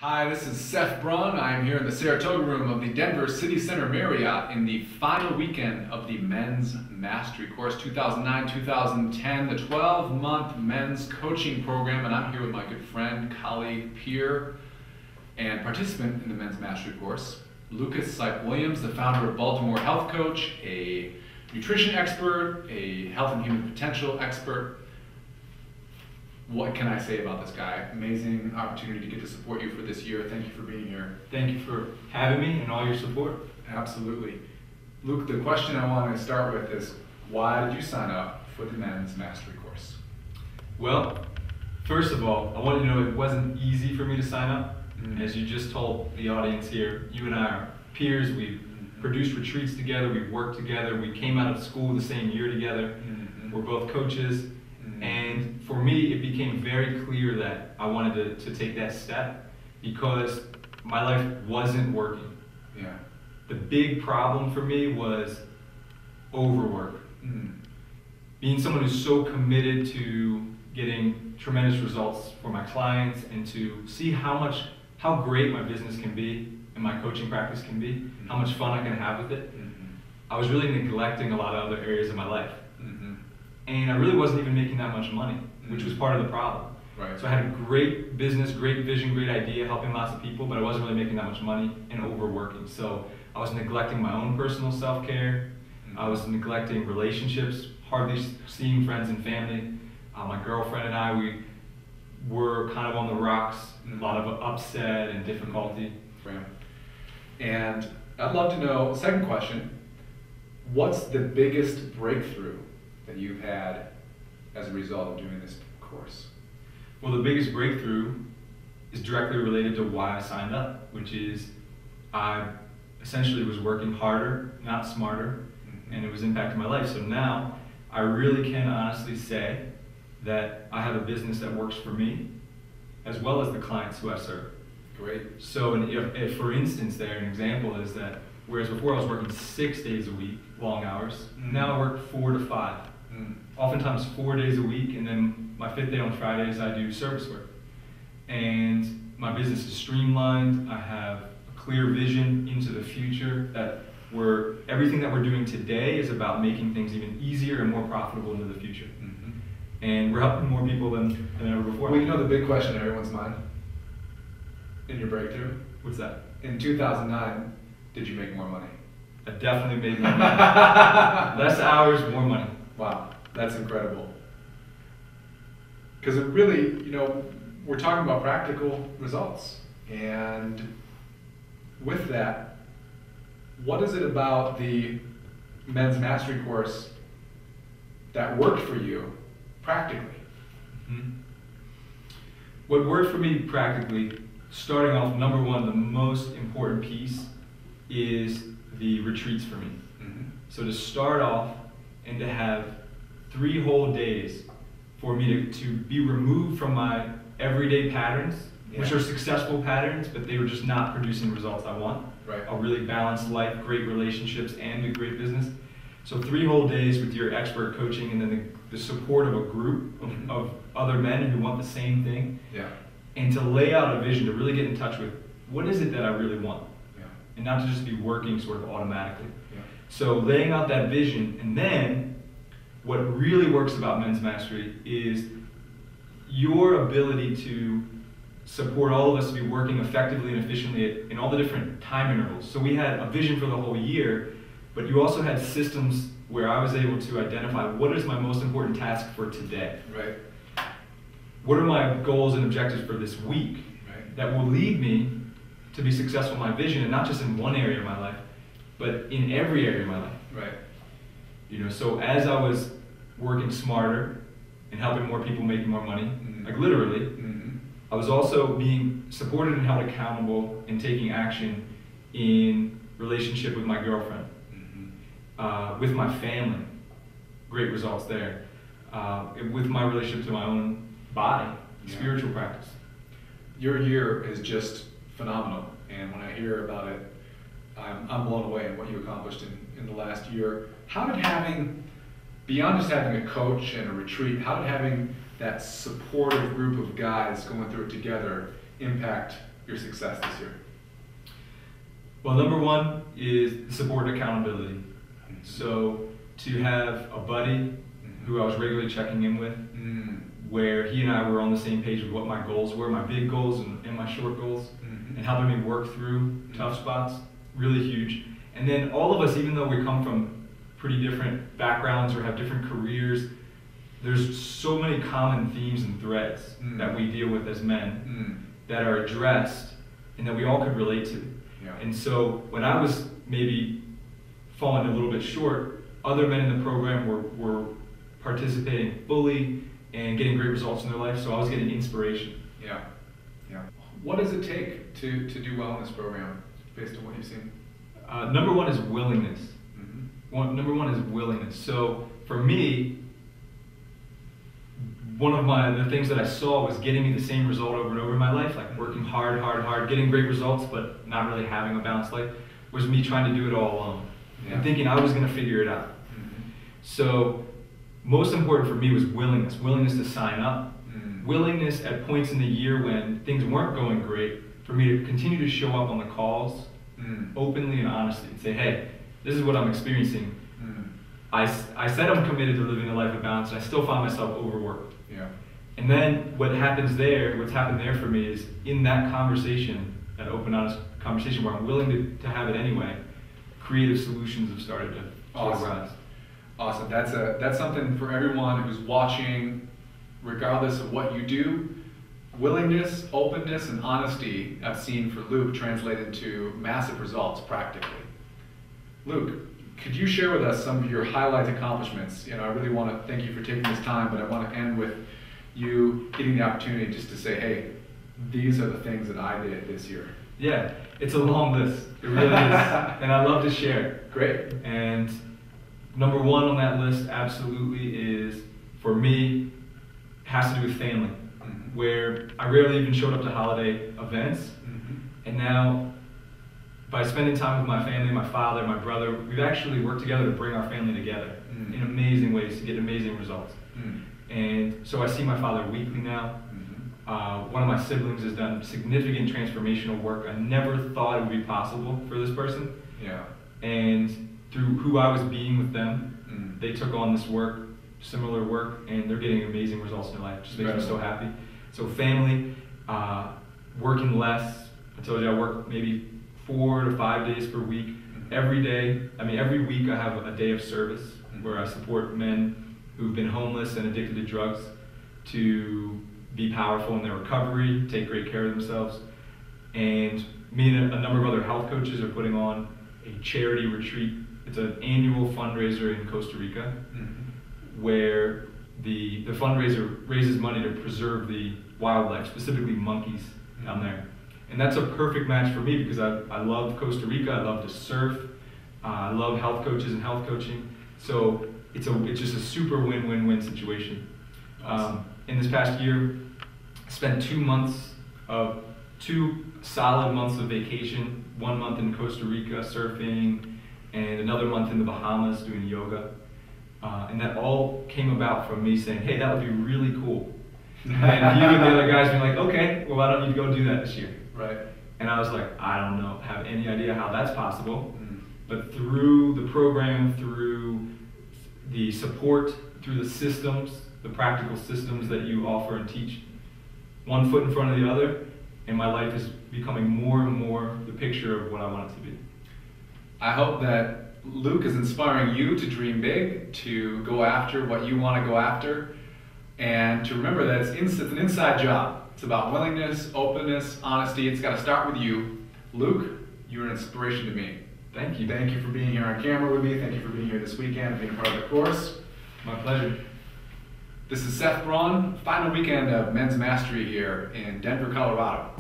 Hi, this is Seth Braun. I am here in the Saratoga room of the Denver City Center Marriott in the final weekend of the Men's Mastery Course 2009-2010, the 12-month men's coaching program, and I'm here with my good friend, colleague, peer, and participant in the Men's Mastery Course, Lucas Sipe-Williams, the founder of Baltimore Health Coach, a nutrition expert, a health and human potential expert. What can I say about this guy? Amazing opportunity to get to support you for this year. Thank you for being here. Thank you for having me and all your support. Absolutely. Luke, the question I want to start with is, why did you sign up for the Men's Mastery Course? Well, first of all, I want you to know it wasn't easy for me to sign up. As you just told the audience here, you and I are peers. We've produced retreats together. We've worked together. We came out of school the same year together. We're both coaches. And for me, it became very clear that I wanted to take that step because my life wasn't working. Yeah. The big problem for me was overwork. Being someone who's so committed to getting tremendous results for my clients and to see how great my business can be and my coaching practice can be, how much fun I can have with it, I was really neglecting a lot of other areas of my life. And I really wasn't even making that much money, which was part of the problem. Right. So I had a great business, great vision, great idea, helping lots of people, but I wasn't really making that much money and overworking. So I was neglecting my own personal self-care. I was neglecting relationships, hardly seeing friends and family. My girlfriend and I, we were kind of on the rocks, a lot of upset and difficulty. Right. And I'd love to know, second question, what's the biggest breakthrough that you've had as a result of doing this course? Well, the biggest breakthrough is directly related to why I signed up, which is I essentially was working harder, not smarter, and it was impacting my life. So now I really can honestly say that I have a business that works for me as well as the clients who I serve. Great. So if for instance there, an example is that whereas before I was working 6 days a week, long hours, now I work 4 to 5. Oftentimes 4 days a week, and then my 5th day on Fridays I do service work. And my business is streamlined. I have a clear vision into the future that everything that we're doing today is about making things even easier and more profitable into the future. And we're helping more people than ever before. Well, you know the big question in everyone's mind in your breakthrough? What's that? In 2009, did you make more money? I definitely made more money. Less hours, more money. Wow, that's incredible. Because it really, we're talking about practical results. And with that, what is it about the Men's Mastery Course that worked for you practically? What worked for me practically, starting off, number one, the most important piece is the retreats for me. So to start off and to have 3 whole days for me to be removed from my everyday patterns, which are successful patterns, but they were just not producing results I want. Right. A really balanced life, great relationships, and a great business. So 3 whole days with your expert coaching and then the support of a group of other men who want the same thing. Yeah. And to lay out a vision, to really get in touch with what is it that I really want. And not to just be working sort of automatically. So laying out that vision, and then what really works about Men's Mastery is your ability to support all of us to be working effectively and efficiently in all the different time intervals. So we had a vision for the whole year, but you also had systems where I was able to identify what is my most important task for today. Right. What are my goals and objectives for this week that will lead me to be successful in my vision, and not just in one area of my life, but in every area of my life. Right. So as I was working smarter and helping more people making more money, like literally, I was also being supported and held accountable and taking action in relationship with my girlfriend, with my family, great results there, with my relationship to my own body, spiritual practice. Your year is just phenomenal, and when I hear about it, I'm blown away at what you accomplished in the last year. How did beyond just having a coach and a retreat, how did having that supportive group of guys going through it together impact your success this year? Well, number one is support and accountability. So to have a buddy who I was regularly checking in with, where he and I were on the same page with what my goals were, my big goals and my short goals, and helping me work through tough spots, really huge. And then all of us, even though we come from pretty different backgrounds or have different careers, there's so many common themes and threads that we deal with as men that are addressed and that we all could relate to. Yeah. And so when I was maybe falling a little bit short, other men in the program were participating fully and getting great results in their life, so I was getting inspiration. Yeah, yeah. What does it take to do well in this program, based on what you've seen? Number one is willingness. Number one is willingness. So for me, one of the things that I saw was getting me the same result over and over in my life, like working hard, getting great results, but not really having a balanced life, was me trying to do it all alone and thinking I was going to figure it out. So most important for me was willingness to sign up, willingness at points in the year when things weren't going great, for me to continue to show up on the calls openly and honestly and say, hey, this is what I'm experiencing. I said I'm committed to living a life of balance, and I still find myself overworked. Yeah. And then what's happened there for me is in that conversation, that open, honest conversation where I'm willing to have it anyway, creative solutions have started to arise. Awesome. That's something for everyone who's watching, regardless of what you do. Willingness, openness, and honesty I've seen for Luke translated to massive results practically. Luke, could you share with us some of your highlight accomplishments? I really want to thank you for taking this time, but I want to end with you getting the opportunity just to say, hey, these are the things that I did this year. Yeah, it's a long list. It really is. And I love to share. Great. And number one on that list absolutely is, for me, has to do with family, where I rarely even showed up to holiday events. And now, by spending time with my family, my father, my brother, we've actually worked together to bring our family together in amazing ways to get amazing results. And so I see my father weekly now. One of my siblings has done significant transformational work. I never thought it would be possible for this person. Yeah. And through who I was being with them, they took on this work, similar work, and they're getting amazing results in their life. Just makes me so happy. So family, working less. I told you I work maybe 4 to 5 days per week. Every week I have a day of service where I support men who've been homeless and addicted to drugs to be powerful in their recovery, take great care of themselves. And me and a number of other health coaches are putting on a charity retreat. It's an annual fundraiser in Costa Rica where the fundraiser raises money to preserve the wildlife, specifically monkeys down there. And that's a perfect match for me because I love Costa Rica, I love to surf, I love health coaches and health coaching. So it's just a super win-win-win situation. Awesome. In this past year, I spent 2 solid months of vacation, 1 month in Costa Rica surfing, and another month in the Bahamas doing yoga. And that all came about from me saying, hey, that would be really cool. And you and the other guys being like, okay, well, why don't you go do that this year? Right. And I was like, I don't know, have any idea how that's possible. But through the program, through the support, through the systems, the practical systems that you offer and teach, one foot in front of the other, and my life is becoming more and more the picture of what I want it to be. I hope that Luke is inspiring you to dream big, to go after what you want to go after, and to remember that it's an inside job. It's about willingness, openness, honesty. It's got to start with you. Luke, you're an inspiration to me. Thank you. Thank you for being here on camera with me. Thank you for being here this weekend and being part of the course. My pleasure. This is Seth Braun, final weekend of Men's Mastery here in Denver, Colorado.